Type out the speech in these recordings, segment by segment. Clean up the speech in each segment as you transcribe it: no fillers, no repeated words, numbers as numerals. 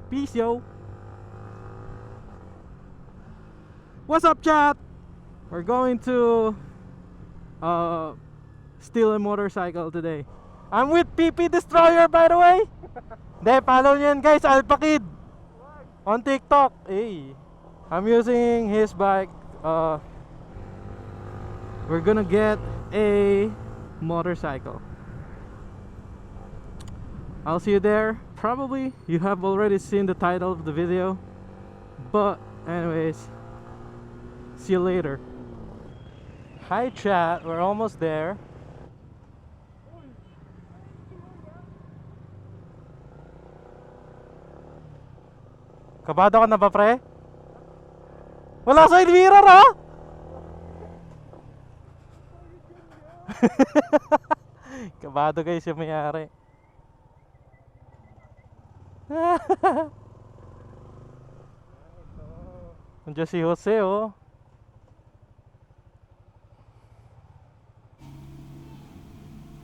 Peace, yo. What's up, chat? We're going to steal a motorcycle today. I'm with PP Destroyer, by the way. De, follow nyo yan, guys. Alpha Kid on TikTok. Hey, I'm using his bike. We're gonna get a motorcycle. I'll see you there. Probably you have already seen the title of the video, but anyways, see you later. Hi chat, we're almost there. Kabado ka na ba, pre? Wala side mirror, ha? Kabado guys yung mayari. Nandiyan si Jose, oh.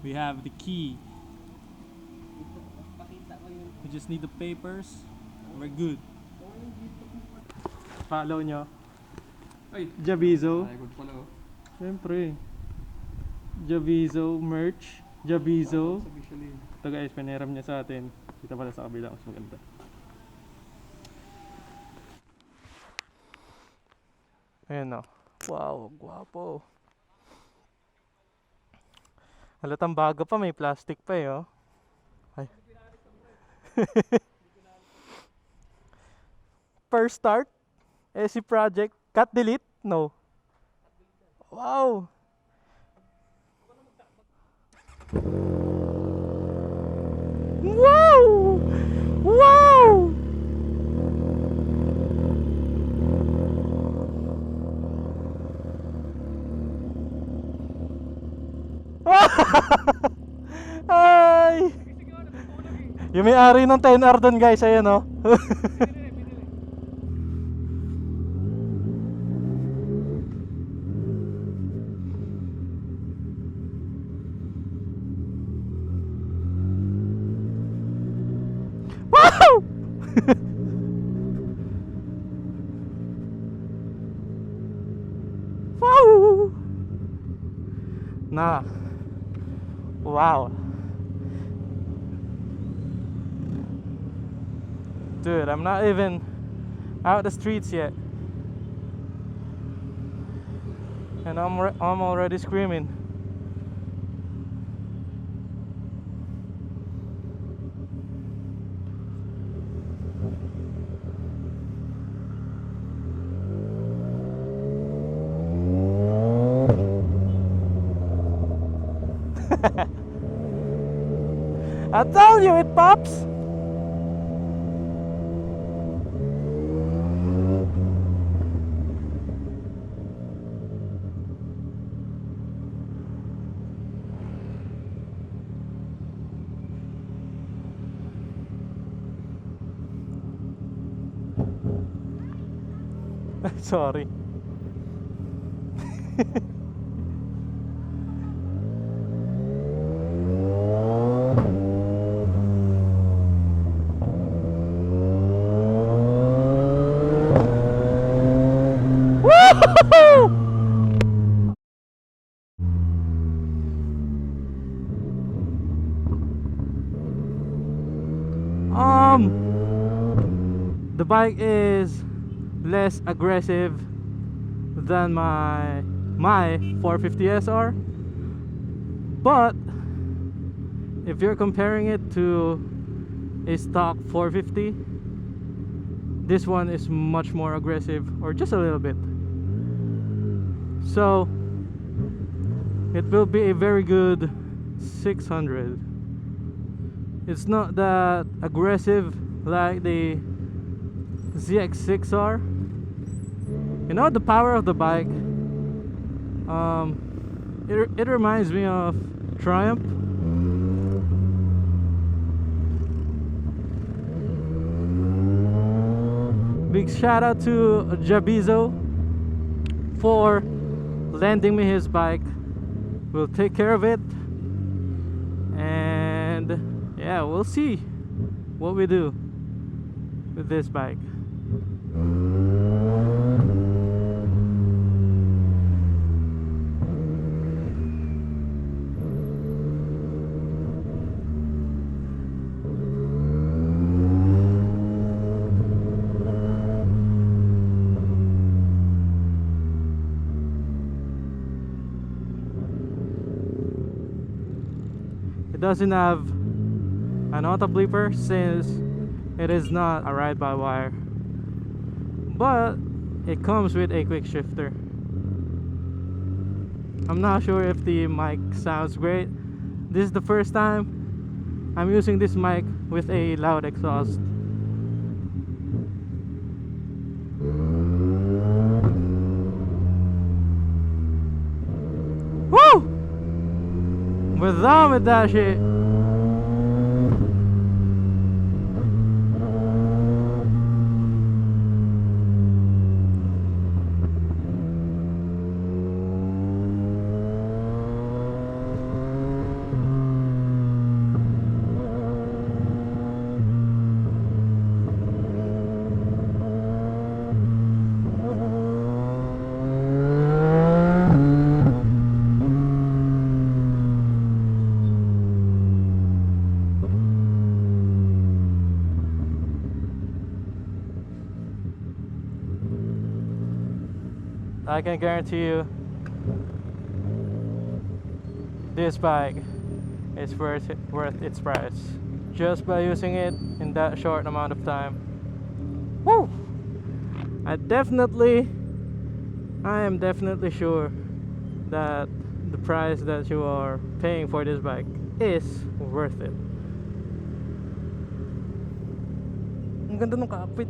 We have the key. We just need the papers. We're good. Follow nyo. Javizo. Siyempre. Javizo merch. Javizo. Ito guys, pinahiram niya sa atin. Kita pala sa kabila, mas maganda. Ayan o. Wow, guwapo. Halatang bago pa, may plastic pa eh, oh. Ay. First start, SC project, cut delete, no. Wow. Wow! Wow! Ay! Yung may-ari ng 10R doon guys, ayan oh. Wow! Wow! Nah. Wow. Dude, I'm not even out the streets yet. And I'm already screaming. I told you it pops. Sorry. The bike is less aggressive than my 450 SR, but if you're comparing it to a stock 450, this one is much more aggressive, or just a little bit. So it will be a very good 600. It's not that aggressive like the ZX6R. You know, the power of the bike, it reminds me of Triumph. Big shout out to Jabizo for lending me his bike. We'll take care of it, and yeah, we'll see what we do. with this bike. It doesn't have an auto bleeper since it is not a ride-by-wire, but it comes with a quick shifter. I'm not sure if the mic sounds great. This is the first time I'm using this mic with a loud exhaust. Woo! We're done with that shit. I can guarantee you this bike is worth its price just by using it in that short amount of time. Woo! I am definitely sure that the price that you are paying for this bike is worth it. Ang ganda ng cockpit.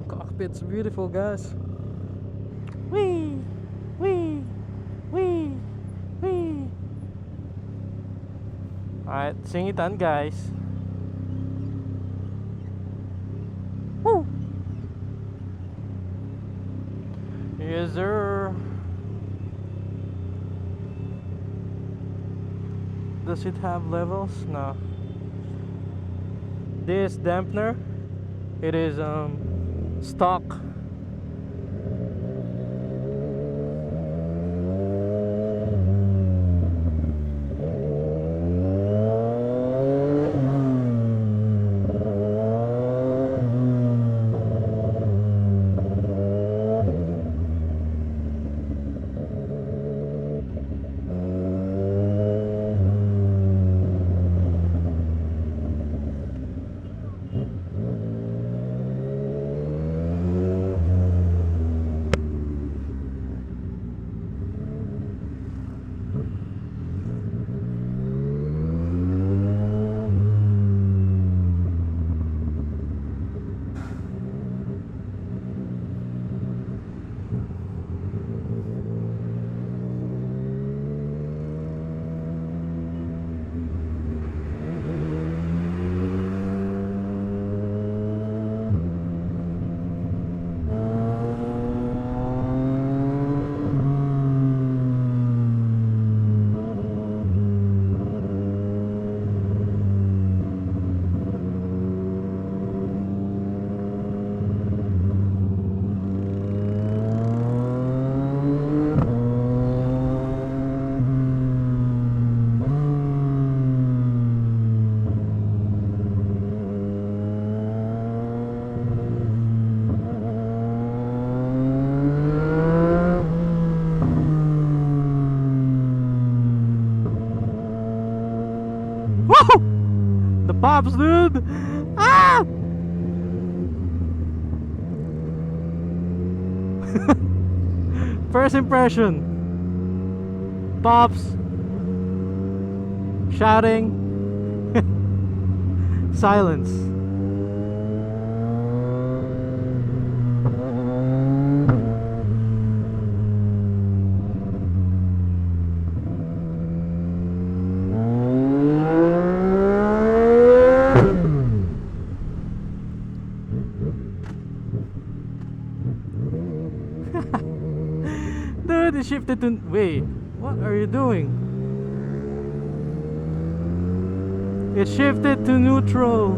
Cockpit's beautiful, guys. Wee! Wee! Wee! Wee! Alright, singitan, guys. Woo! Yes, sir. Does it have levels? No. This dampener, it is stock. The pops, dude! Ah! First impression. Pops. Shouting. Silence. Dude, it shifted to... Wait, what are you doing? It shifted to neutral.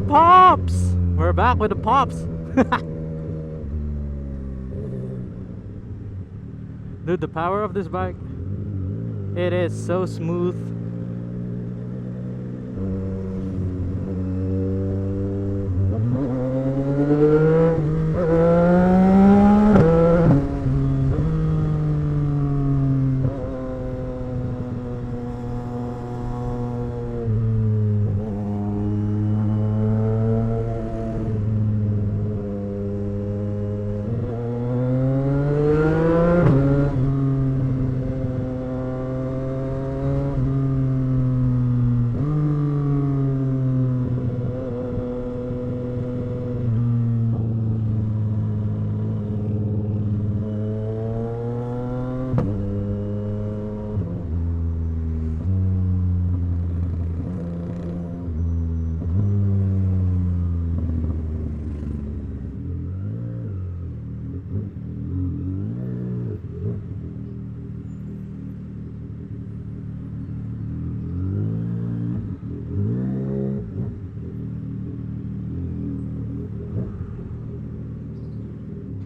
pops! We're back with the pops. Dude, the power of this bike, it is so smooth.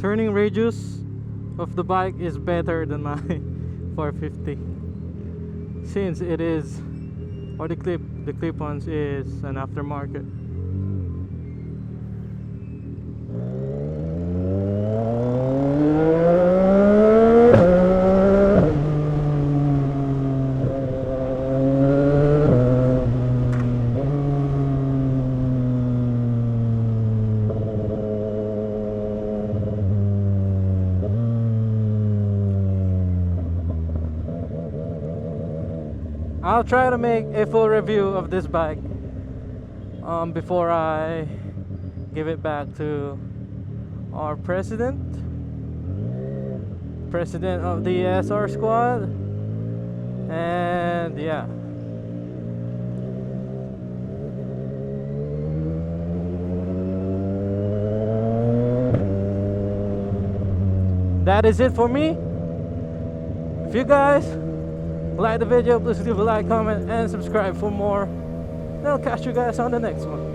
Turning radius of the bike is better than my 450, since it is, or the clip-ons is an aftermarket. I'll try to make a full review of this bike before I give it back to our president of the SR squad, and yeah. That is it for me. If you guys like the video, please leave a like, comment, and subscribe for more. And I'll catch you guys on the next one.